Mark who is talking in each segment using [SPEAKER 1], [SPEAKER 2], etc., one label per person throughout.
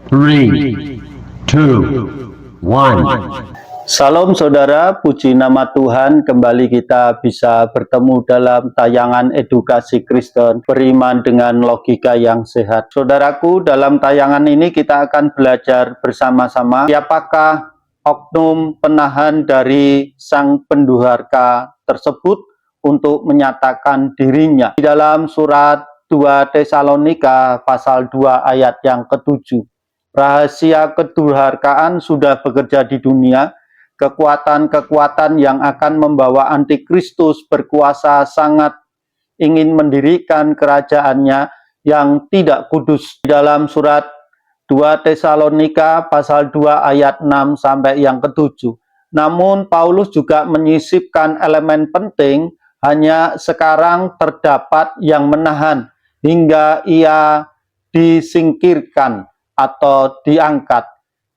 [SPEAKER 1] 3, 2, 1.
[SPEAKER 2] Salam saudara, puji nama Tuhan, kembali kita bisa bertemu dalam tayangan edukasi Kristen beriman dengan logika yang sehat. Saudaraku, dalam tayangan ini kita akan belajar bersama-sama siapakah oknum penahan dari sang penduharka tersebut untuk menyatakan dirinya. Di dalam surat 2 Tesalonika pasal 2 ayat yang ke-7. Rahasia kedurhakaan sudah bekerja di dunia. Kekuatan-kekuatan yang akan membawa antikristus berkuasa sangat ingin mendirikan kerajaannya yang tidak kudus. Di dalam surat 2 Tesalonika pasal 2 ayat 6 sampai yang ke-7. Namun Paulus juga menyisipkan elemen penting, hanya sekarang terdapat yang menahan hingga ia disingkirkan atau diangkat.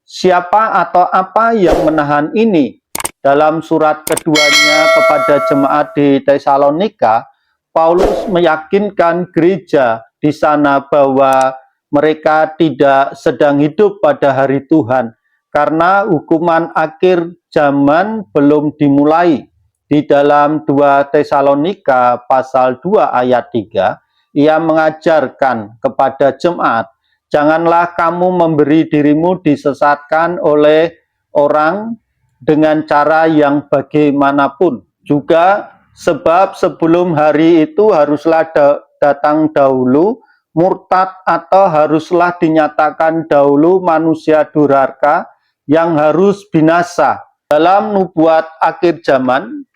[SPEAKER 2] Siapa atau apa yang menahan ini? Dalam surat keduanya kepada jemaat di Tesalonika, Paulus meyakinkan gereja di sana bahwa mereka tidak sedang hidup pada hari Tuhan karena hukuman akhir zaman belum dimulai. Di dalam 2 Tesalonika pasal 2 ayat 3, ia mengajarkan kepada jemaat, janganlah kamu memberi dirimu disesatkan oleh orang dengan cara yang bagaimanapun. Juga sebab sebelum hari itu haruslah datang dahulu murtad, atau haruslah dinyatakan dahulu manusia durhaka yang harus binasa. Dalam nubuat akhir zaman,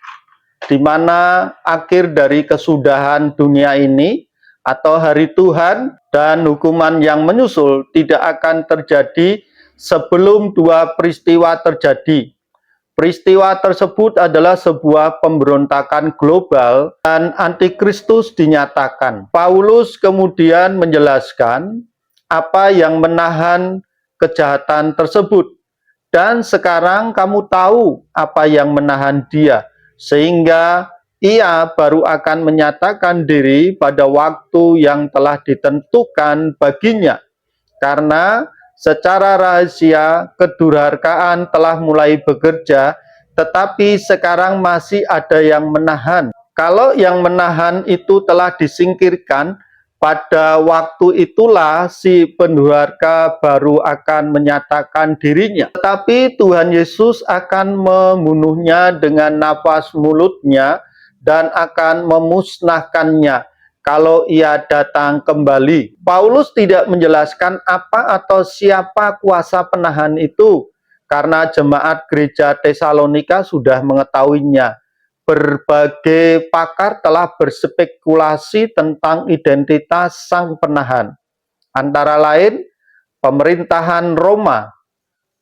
[SPEAKER 2] di mana akhir dari kesudahan dunia ini atau hari Tuhan dan hukuman yang menyusul tidak akan terjadi sebelum dua peristiwa terjadi. Peristiwa tersebut adalah sebuah pemberontakan global dan antikristus dinyatakan. Paulus kemudian menjelaskan apa yang menahan kejahatan tersebut. Dan sekarang kamu tahu apa yang menahan dia, sehingga ia baru akan menyatakan diri pada waktu yang telah ditentukan baginya. Karena secara rahasia kedurhakaan telah mulai bekerja, tetapi sekarang masih ada yang menahan. Kalau yang menahan itu telah disingkirkan, pada waktu itulah si pendurhaka baru akan menyatakan dirinya. Tetapi Tuhan Yesus akan membunuhnya dengan nafas mulutnya dan akan memusnahkannya kalau ia datang kembali. Paulus tidak menjelaskan apa atau siapa kuasa penahan itu, karena jemaat gereja Tesalonika sudah mengetahuinya. Berbagai pakar telah berspekulasi tentang identitas sang penahan. Antara lain, pemerintahan Roma,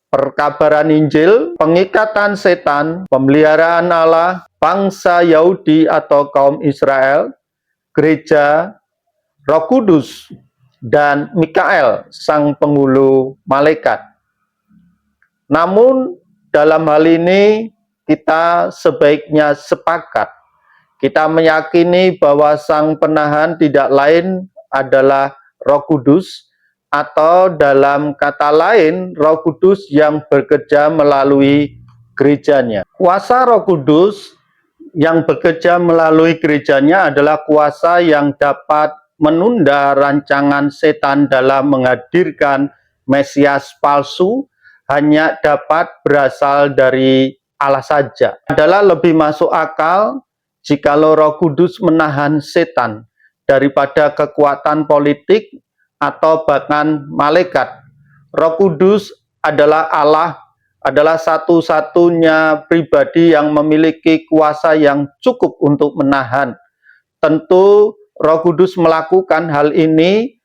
[SPEAKER 2] perkabaran Injil, pengikatan setan, pemeliharaan Allah, bangsa Yahudi atau kaum Israel, gereja, Roh Kudus, dan Mikael, sang penghulu malaikat. Namun dalam hal ini kita sebaiknya sepakat. Kita meyakini bahwa sang penahan tidak lain adalah Roh Kudus, atau dalam kata lain, Roh Kudus yang bekerja melalui gerejanya. Kuasa Roh Kudus yang bekerja melalui gerejanya adalah kuasa yang dapat menunda rancangan setan dalam menghadirkan Mesias palsu, hanya dapat berasal dari Allah saja. Adalah lebih masuk akal jikalau Roh Kudus menahan setan daripada kekuatan politik atau bahkan malaikat. Roh Kudus adalah Allah, adalah satu-satunya pribadi yang memiliki kuasa yang cukup untuk menahan. Tentu Roh Kudus melakukan hal ini,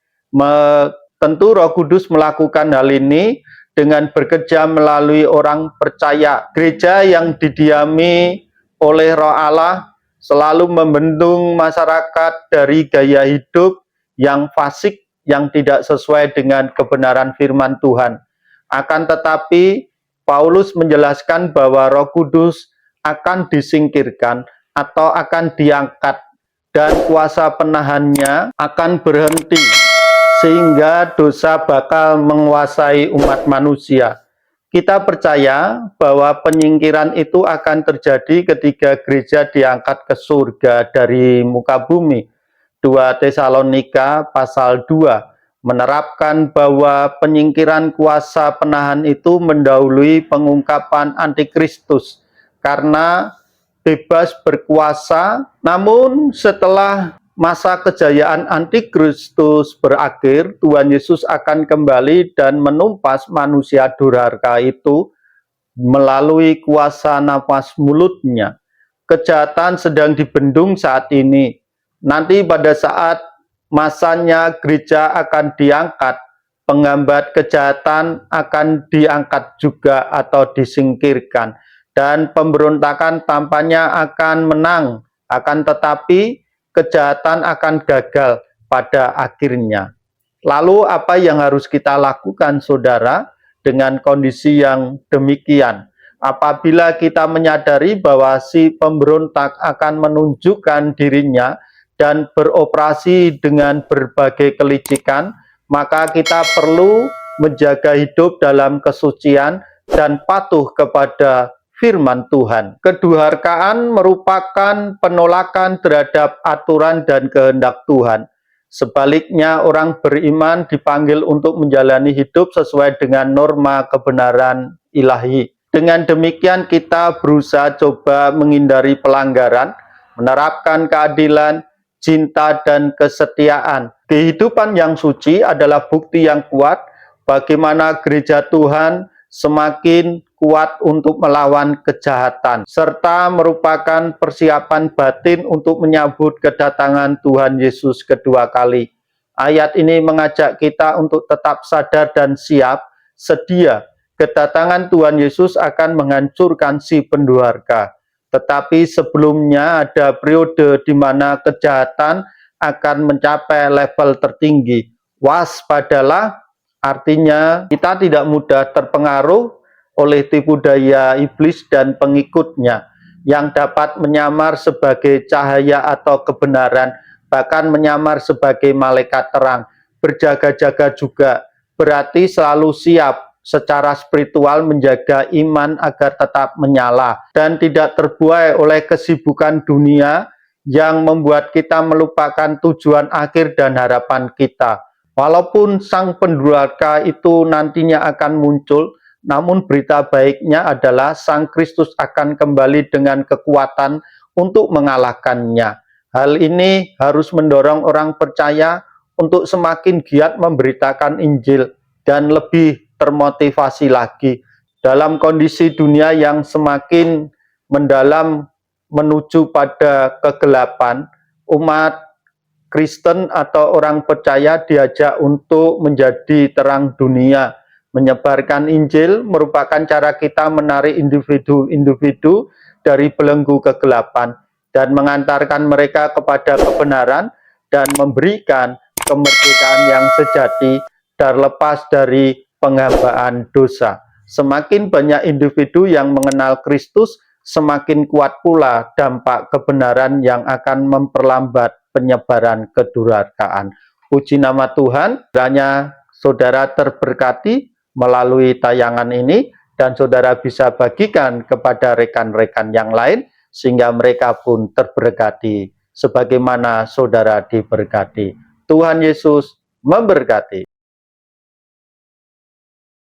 [SPEAKER 2] dengan bekerja melalui orang percaya. Gereja yang didiami oleh Roh Allah selalu membendung masyarakat dari gaya hidup yang fasik, yang tidak sesuai dengan kebenaran firman Tuhan. Akan tetapi, Paulus menjelaskan bahwa Roh Kudus akan disingkirkan atau akan diangkat, dan kuasa penahannya akan berhenti sehingga dosa bakal menguasai umat manusia. Kita percaya bahwa penyingkiran itu akan terjadi ketika gereja diangkat ke surga dari muka bumi. 2 Tesalonika pasal 2 menerapkan bahwa penyingkiran kuasa penahan itu mendahului pengungkapan antikristus karena bebas berkuasa. Namun setelah masa kejayaan antikristus berakhir, Tuhan Yesus akan kembali dan menumpas manusia durhaka itu melalui kuasa nafas mulutnya. Kejahatan sedang dibendung saat ini. Nanti pada saat masanya gereja akan diangkat, penghambat kejahatan akan diangkat juga atau disingkirkan. Dan pemberontakan tampaknya akan menang. Akan tetapi kejahatan akan gagal pada akhirnya. Lalu apa yang harus kita lakukan, saudara, dengan kondisi yang demikian? Apabila kita menyadari bahwa si pemberontak akan menunjukkan dirinya dan beroperasi dengan berbagai kelicikan, maka kita perlu menjaga hidup dalam kesucian dan patuh kepada firman Tuhan. Kedurhakaan merupakan penolakan terhadap aturan dan kehendak Tuhan. Sebaliknya, orang beriman dipanggil untuk menjalani hidup sesuai dengan norma kebenaran ilahi. Dengan demikian, kita berusaha coba menghindari pelanggaran, menerapkan keadilan, cinta, dan kesetiaan. Kehidupan yang suci adalah bukti yang kuat bagaimana gereja Tuhan semakin kuat untuk melawan kejahatan, serta merupakan persiapan batin untuk menyambut kedatangan Tuhan Yesus kedua kali. Ayat ini mengajak kita untuk tetap sadar dan siap, sedia. Kedatangan Tuhan Yesus akan menghancurkan si pendurhaka. Tetapi sebelumnya ada periode di mana kejahatan akan mencapai level tertinggi. Waspadalah, artinya kita tidak mudah terpengaruh oleh tipu daya iblis dan pengikutnya yang dapat menyamar sebagai cahaya atau kebenaran, bahkan menyamar sebagai malaikat terang. Berjaga-jaga juga berarti selalu siap secara spiritual menjaga iman agar tetap menyala dan tidak terbuai oleh kesibukan dunia yang membuat kita melupakan tujuan akhir dan harapan kita. Walaupun sang pendurhaka itu nantinya akan muncul, namun berita baiknya adalah Sang Kristus akan kembali dengan kekuatan untuk mengalahkannya. Hal ini harus mendorong orang percaya untuk semakin giat memberitakan Injil dan lebih termotivasi lagi. Dalam kondisi dunia yang semakin mendalam menuju pada kegelapan, umat Kristen atau orang percaya diajak untuk menjadi terang dunia. Menyebarkan Injil merupakan cara kita menarik individu-individu dari belenggu kegelapan dan mengantarkan mereka kepada kebenaran dan memberikan kemerdekaan yang sejati terlepas dari penghambaan dosa. Semakin banyak individu yang mengenal Kristus, semakin kuat pula dampak kebenaran yang akan memperlambat penyebaran kedurhakaan. Puji nama Tuhan, kiranya saudara terberkati melalui tayangan ini dan saudara bisa bagikan kepada rekan-rekan yang lain sehingga mereka pun terberkati sebagaimana saudara diberkati. Tuhan Yesus memberkati.